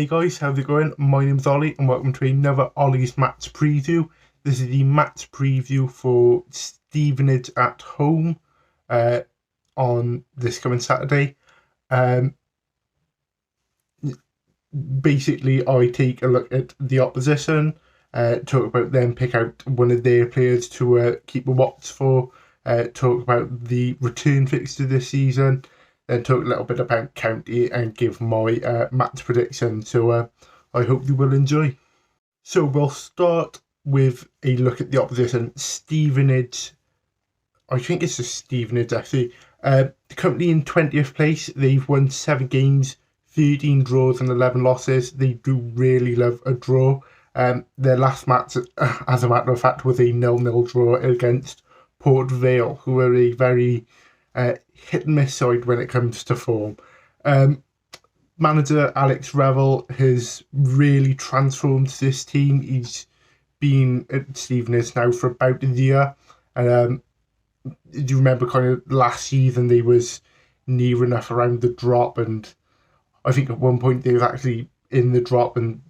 Hey guys, how's it going? My name's Ollie and welcome to another Ollie's match preview. This is the match preview for Stevenage at home on this coming Saturday. Basically, I take a look at the opposition, talk about them, pick out one of their players to keep a watch for, talk about the return fixture this season, then talk a little bit about County and give my match prediction. So I hope you will enjoy. So we'll start with a look at the opposition. Stevenage, I think it's just Stevenage actually. Currently in 20th place, they've won 7 games, 13 draws and 11 losses. They do really love a draw. Their last match, as a matter of fact, was a 0-0 draw against Port Vale, who are a very hit and miss side when it comes to form. Manager Alex Revel has really transformed this team. He's been at Stevenage now for about a year. And do you remember kind of last season they was near enough around the drop, and I think at one point they was actually in the drop, and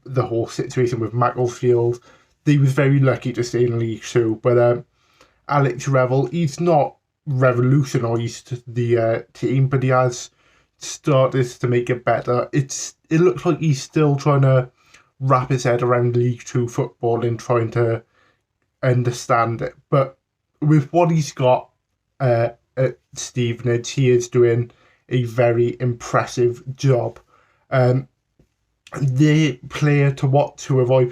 the whole situation with Macclesfield, they was very lucky to stay in League Two. But Alex Revel, he's not revolutionised the team, but he has started to make it better. It looks like he's still trying to wrap his head around League Two football and trying to understand it. But with what he's got at Stevenage, he is doing a very impressive job. The player to watch who I've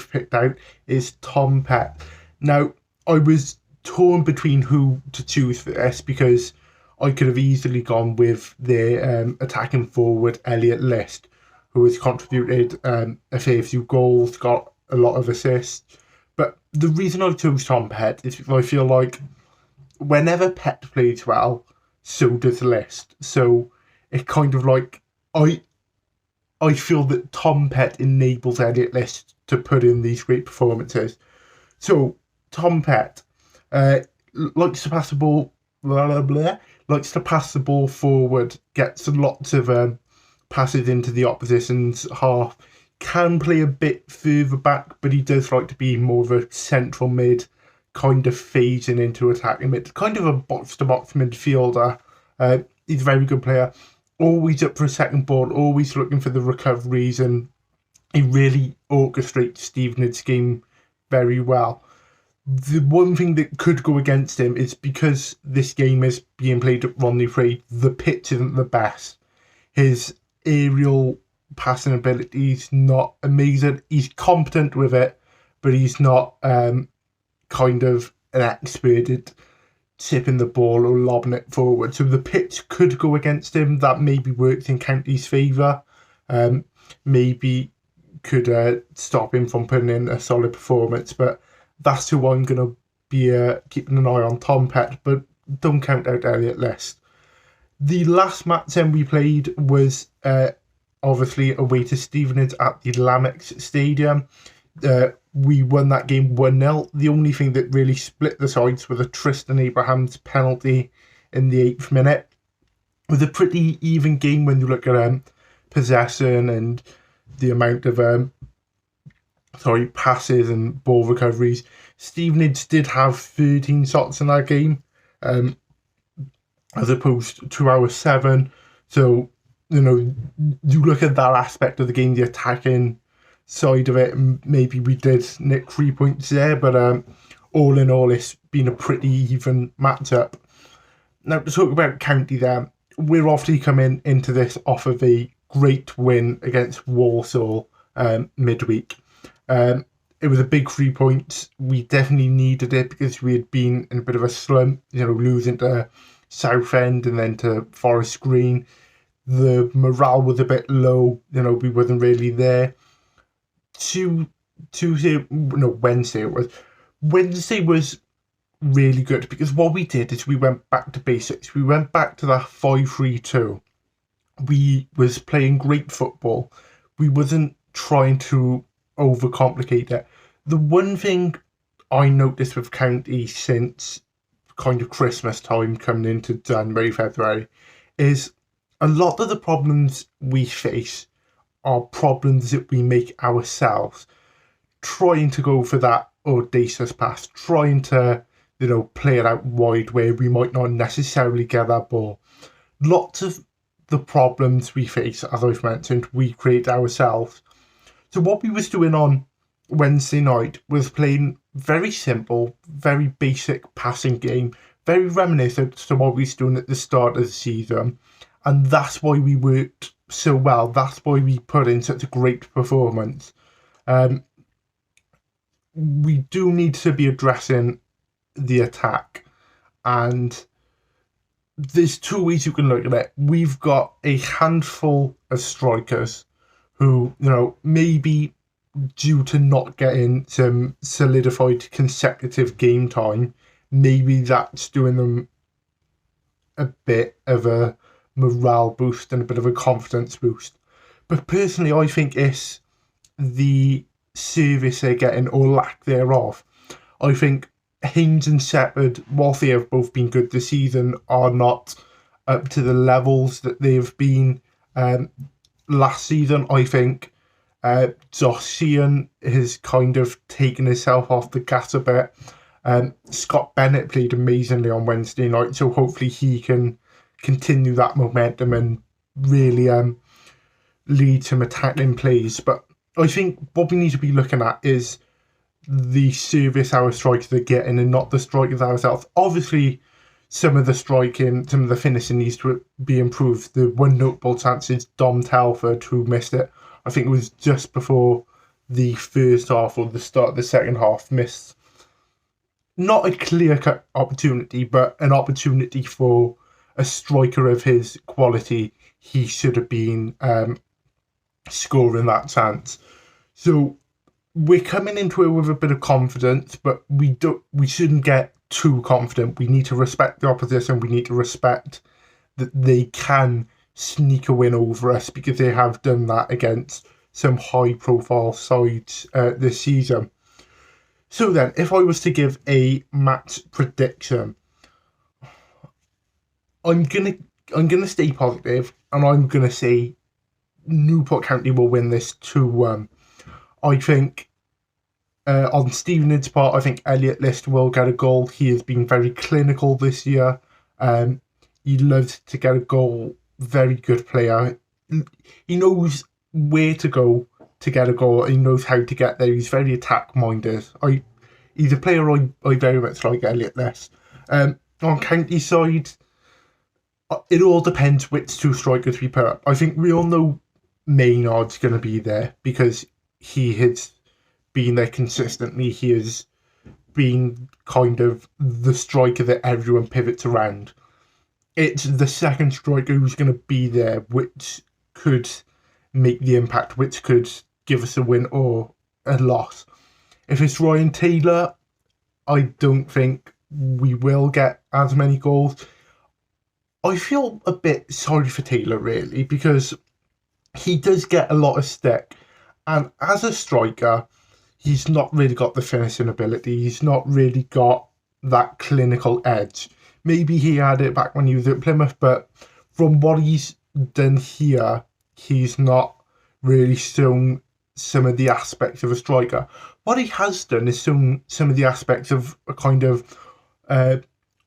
picked out is Tom Pett. Now, I was torn between who to choose for this because I could have easily gone with the attacking forward Elliot List, who has contributed a fair few goals, got a lot of assists. But the reason I chose Tom Pett is because I feel like whenever Pett plays well, so does List. So it kind of like I feel that Tom Pett enables Elliot List to put in these great performances. So Tom Pett likes to pass the ball, likes to pass the ball forward, gets lots of passes into the opposition's half, can play a bit further back, but he does like to be more of a central mid, kind of phasing into attacking mid, kind of a box-to-box midfielder. He's a very good player, always up for a second ball, always looking for the recoveries, and he really orchestrates Stevenage's game very well. The one thing that could go against him is because this game is being played at Rodney Parade, the pitch isn't the best. His aerial passing ability is not amazing. He's competent with it, but he's not kind of an expert at tipping the ball or lobbing it forward. So the pitch could go against him. That maybe works in County's favour. Maybe could stop him from putting in a solid performance. But that's who I'm going to be keeping an eye on, Tom Pett. But don't count out Elliot List. The last match then we played was obviously away to Stevenage at the Lamex Stadium. We won that game 1-0. The only thing that really split the sides was a Tristan Abrahams penalty in the 8th minute. It was a pretty even game when you look at possession and the amount of passes and ball recoveries. Stevenage did have 13 shots in that game, as opposed to our 7. So, you look at that aspect of the game, the attacking side of it, and maybe we did nick 3 points there, but all in all, it's been a pretty even matchup. Now, to talk about County there, we're obviously coming into this off of a great win against Walsall midweek. It was a big 3 points. We definitely needed it because we had been in a bit of a slump, losing to Southend and then to Forest Green. The morale was a bit low, we wasn't really there. Wednesday was really good because what we did is we went back to basics. We went back to that 5-3-2. We was playing great football. We wasn't trying to overcomplicate it. The one thing I noticed with County since kind of Christmas time coming into January, February, is a lot of the problems we face are problems that we make ourselves, trying to go for that audacious pass, trying to, play it out wide where we might not necessarily get that ball. Lots of the problems we face, as I've mentioned, we create ourselves. So what we was doing on Wednesday night was playing very simple, very basic passing game, very reminiscent to what we was doing at the start of the season. And that's why we worked so well. That's why we put in such a great performance. We do need to be addressing the attack. And there's two ways you can look at it. We've got a handful of strikers who, maybe due to not getting some solidified consecutive game time, maybe that's doing them a bit of a morale boost and a bit of a confidence boost. But personally, I think it's the service they're getting or lack thereof. I think Haynes and Shepherd, whilst they have both been good this season, are not up to the levels that they've been last season. I think Josh Sheehan has kind of taken himself off the gas a bit. Scott Bennett played amazingly on Wednesday night, so hopefully he can continue that momentum and really lead some attacking plays. But I think what we need to be looking at is the service our strikers are getting and not the strikers ourselves. Obviously, some of the striking, some of the finishing needs to be improved. The one notable chance is Dom Telford, who missed it. I think it was just before the first half or the start of the second half, missed not a clear-cut opportunity, but an opportunity for a striker of his quality. He should have been scoring that chance. So we're coming into it with a bit of confidence, but we shouldn't get too confident. We need to respect the opposition. We need to respect that they can sneak a win over us, because they have done that against some high-profile sides this season. So then, if I was to give a match prediction, I'm gonna stay positive, and I'm gonna say Newport County will win this 2-1. I think on Stevenage's part, I think Elliot List will get a goal. He has been very clinical this year. He loves to get a goal. Very good player. He knows where to go to get a goal. He knows how to get there. He's very attack-minded. He's a player I very much like, Elliot List. On County side, it all depends which two strikers we put up. I think we all know Maynard's going to be there because he has been there consistently. He has been kind of the striker that everyone pivots around. It's the second striker who's going to be there, which could make the impact, which could give us a win or a loss. If it's Ryan Taylor, I don't think we will get as many goals. I feel a bit sorry for Taylor, really, because he does get a lot of stick. And as a striker, he's not really got the finishing ability. He's not really got that clinical edge. Maybe he had it back when he was at Plymouth, but from what he's done here, he's not really shown some of the aspects of a striker. What he has done is shown some of the aspects of a kind of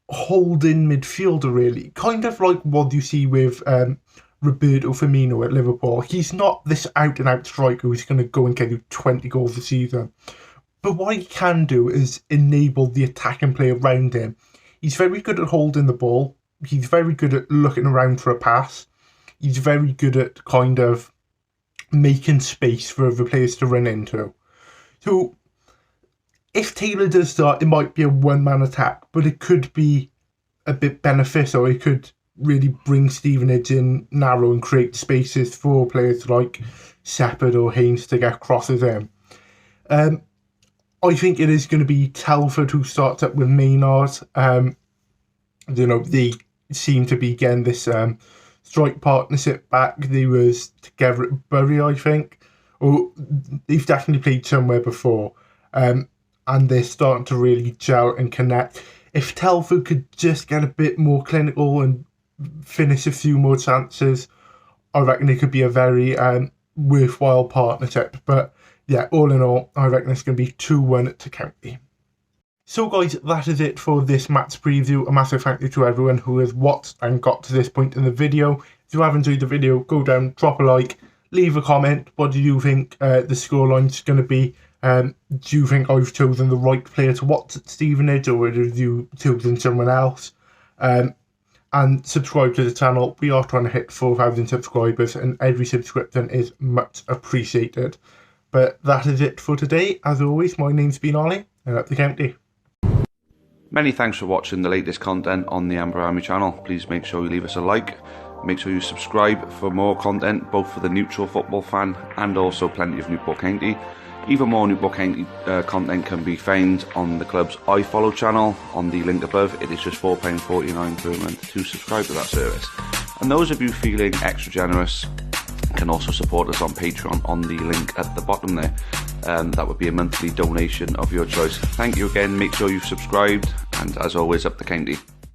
holding midfielder, really. Kind of like what you see with Roberto Firmino at Liverpool. He's not this out-and-out striker who's going to go and get you 20 goals a season. But what he can do is enable the attacking play around him. He's very good at holding the ball. He's very good at looking around for a pass. He's very good at kind of making space for other players to run into. So if Taylor does start, it might be a one-man attack, but it could be a bit beneficial. It could really bring Stevenage in narrow and create spaces for players like Shepherd or Haynes to get crosses in. I think it is going to be Telford who starts up with Maynard. They seem to be getting this strike partnership back. They was together at Bury, I think. Or they've definitely played somewhere before. And they're starting to really gel and connect. If Telford could just get a bit more clinical and finish a few more chances, I reckon it could be a very worthwhile partnership. But yeah, all in all, I reckon it's going to be 2-1 to County. So guys, that is it for this match preview. A massive thank you to everyone who has watched and got to this point in the video. If you have enjoyed the video, go down, drop a like, leave a comment. What do you think the scoreline's going to be? Do you think I've chosen the right player to watch at Stevenage, or have you chosen someone else? And subscribe to the channel. We are trying to hit 4,000 subscribers, and every subscription is much appreciated. But that is it for today. As always, my name's been Ollie, and up the county. Many thanks for watching the latest content on the Amber Army channel. Please make sure you leave us a like. Make sure you subscribe for more content, both for the neutral football fan and also plenty of Newport County. Even more Newport County content can be found on the club's iFollow channel on the link above. It is just £4.49 per month to subscribe to that service. And those of you feeling extra generous can also support us on Patreon on the link at the bottom there. That would be a monthly donation of your choice. Thank you again, make sure you've subscribed, and as always, up the county.